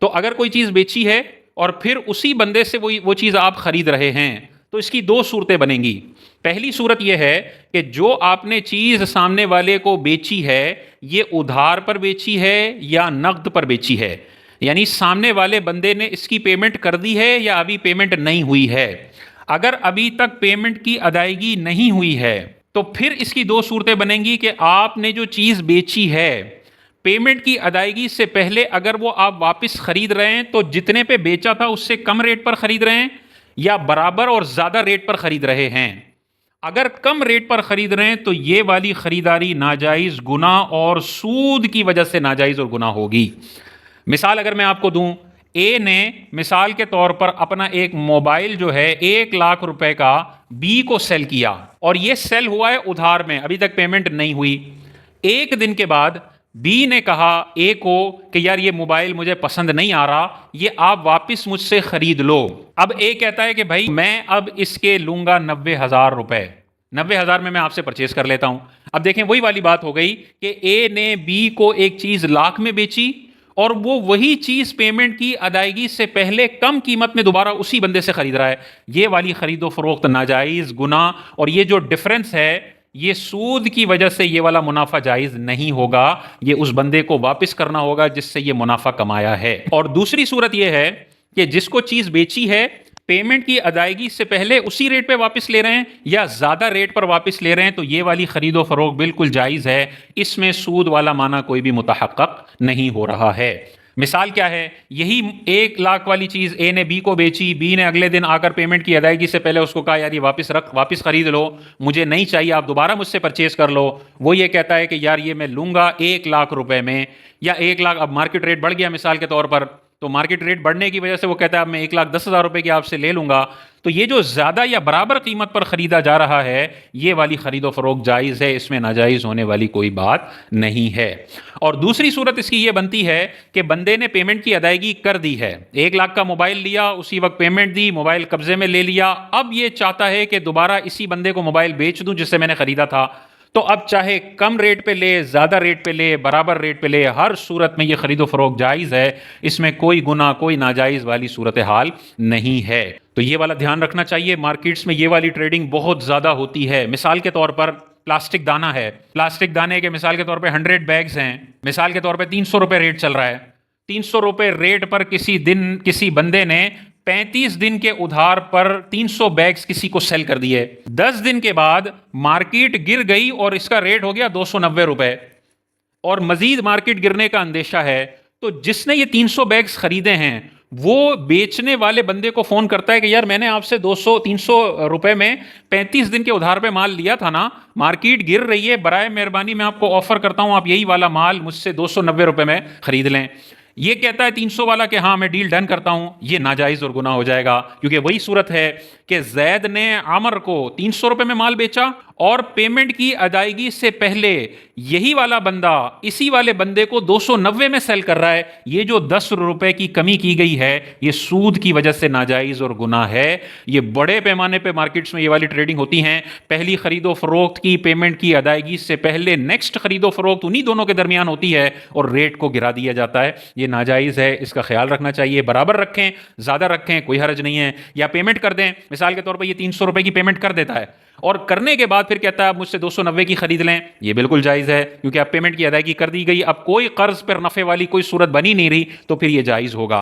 तो अगर कोई चीज़ बेची है और फिर उसी बंदे से वो चीज़ आप खरीद रहे हैं, तो इसकी दो सूरतें बनेंगी। पहली सूरत यह है कि जो आपने चीज़ सामने वाले को बेची है, ये उधार पर बेची है या नकद पर बेची है, यानी सामने वाले बंदे ने इसकी पेमेंट कर दी है या अभी पेमेंट नहीं हुई है। अगर अभी तक पेमेंट की अदायगी नहीं हुई है तो फिर इसकी दो सूरतें बनेंगी कि आपने जो चीज़ बेची है, पेमेंट की अदायगी से पहले अगर वो आप वापस खरीद रहे हैं तो जितने पे बेचा था उससे कम रेट पर खरीद रहे हैं या बराबर और ज़्यादा रेट पर खरीद रहे हैं। अगर कम रेट पर खरीद रहे हैं तो ये वाली खरीदारी नाजायज़, गुनाह और सूद की वजह से नाजायज़ और गुनाह होगी। मिसाल अगर मैं आपको दूं, ए ने मिसाल के तौर पर अपना एक मोबाइल जो है 1 लाख रुपए का बी को सेल किया और ये सेल हुआ है उधार में, अभी तक पेमेंट नहीं हुई। एक दिन के बाद बी ने कहा ए को कि यार ये मोबाइल मुझे पसंद नहीं आ रहा, ये आप वापस मुझसे खरीद लो। अब ए कहता है कि भाई मैं अब इसके लूंगा 90,000 रुपए, 90,000 में मैं आपसे परचेज कर लेता हूं। अब देखें वही वाली बात हो गई कि ए ने बी को एक चीज लाख में बेची और वो वही चीज पेमेंट की अदायगी से पहले कम कीमत में दोबारा उसी बंदे से खरीद रहा है। ये वाली खरीदो फरोख्त नाजायज, गुनाह, और ये जो डिफरेंस है ये सूद की वजह से ये वाला मुनाफा जायज नहीं होगा, ये उस बंदे को वापस करना होगा जिससे ये मुनाफा कमाया है। और दूसरी सूरत ये है कि जिसको चीज बेची है पेमेंट की अदायगी से पहले उसी रेट पे वापस ले रहे हैं या ज्यादा रेट पर वापस ले रहे हैं, तो ये वाली खरीदो फरोख्त बिल्कुल जायज है, इसमें सूद वाला माना कोई भी मुतहक्कक नहीं हो रहा है। मिसाल क्या है, यही 1 लाख वाली चीज ए ने बी को बेची, बी ने अगले दिन आकर पेमेंट की अदायगी से पहले उसको कहा यार ये वापस रख, वापस खरीद लो, मुझे नहीं चाहिए, आप दोबारा मुझसे परचेज कर लो। वो ये कहता है कि यार ये मैं लूंगा 1 लाख रुपए में, या 1 लाख, अब मार्केट रेट बढ़ गया मिसाल के तौर पर, तो मार्केट रेट बढ़ने की वजह से वो कहता है अब मैं 1,10,000 रुपए की आपसे ले लूंगा। तो ये जो ज्यादा या बराबर कीमत पर खरीदा जा रहा है, ये वाली खरीदो फरोख्त जायज है, इसमें नाजायज होने वाली कोई बात नहीं है। और दूसरी सूरत इसकी ये बनती है कि बंदे ने पेमेंट की अदायगी कर दी है, 1 लाख का मोबाइल लिया, उसी वक्त पेमेंट दी, मोबाइल कब्जे में ले लिया, अब ये चाहता है कि दोबारा इसी बंदे को मोबाइल बेच दूं जिससे मैंने खरीदा था। तो अब चाहे कम रेट पे ले, ज्यादा रेट पे ले, बराबर रेट पे ले, हर सूरत में ये खरीदो फरोख्त जायज है, इसमें कोई गुनाह, कोई नाजायज वाली सूरत हाल नहीं है। तो ये वाला ध्यान रखना चाहिए। मार्केट्स में ये वाली ट्रेडिंग बहुत ज्यादा होती है। मिसाल के तौर पर प्लास्टिक दाना है, प्लास्टिक दाने के मिसाल के तौर पे 100 बैग्स हैं, मिसाल के तौर पे 300 रुपए रेट चल रहा है। 300 रुपए रेट पर किसी दिन किसी बंदे ने 35 दिन के उधार पर 300 बैग्स किसी को सेल कर दिए। 10 दिन के बाद मार्केट गिर गई और इसका रेट हो गया 290 रुपए और मजीद मार्केट गिरने का अंदेशा है। तो जिसने ये 300 बैग्स खरीदे हैं वो बेचने वाले बंदे को फोन करता है कि यार मैंने आपसे 200-300 रुपए में 35 दिन के उधार पे माल लिया था ना, मार्केट गिर रही है, बराए मेहरबानी मैं आपको ऑफर करता हूं आप यही वाला माल मुझसे 290 रुपए में खरीद लें। ये कहता है 300 वाला कि हाँ मैं डील डन करता हूं, ये नाजायज और गुनाह हो जाएगा, क्योंकि वही सूरत है कि जैद ने आमर को 300 रुपए में माल बेचा और पेमेंट की अदायगी से पहले यही वाला बंदा इसी वाले बंदे को 290 में सेल कर रहा है। ये जो 10 रुपए की कमी की गई है ये सूद की वजह से नाजायज और गुनाह है। ये बड़े पैमाने पे मार्केट्स में ये वाली ट्रेडिंग होती हैं। पहली खरीदो फरोख्त की पेमेंट की अदायगी से पहले नेक्स्ट खरीदो फरोख्त उन्हीं दोनों के दरमियान होती है और रेट को गिरा दिया जाता है। ये नाजायज है, इसका ख्याल रखना चाहिए। बराबर रखें, ज्यादा रखें, कोई हर्ज नहीं है, या पेमेंट कर दें। मिसाल के तौर पर ये 300 रुपए की पेमेंट कर देता है और करने के बाद फिर कहता है आप मुझसे 290 की खरीद लें, ये बिल्कुल जायज है, क्योंकि अब पेमेंट की अदायगी कर दी गई, अब कोई कर्ज पर नफे वाली कोई सूरत बनी नहीं रही, तो फिर ये जायज होगा।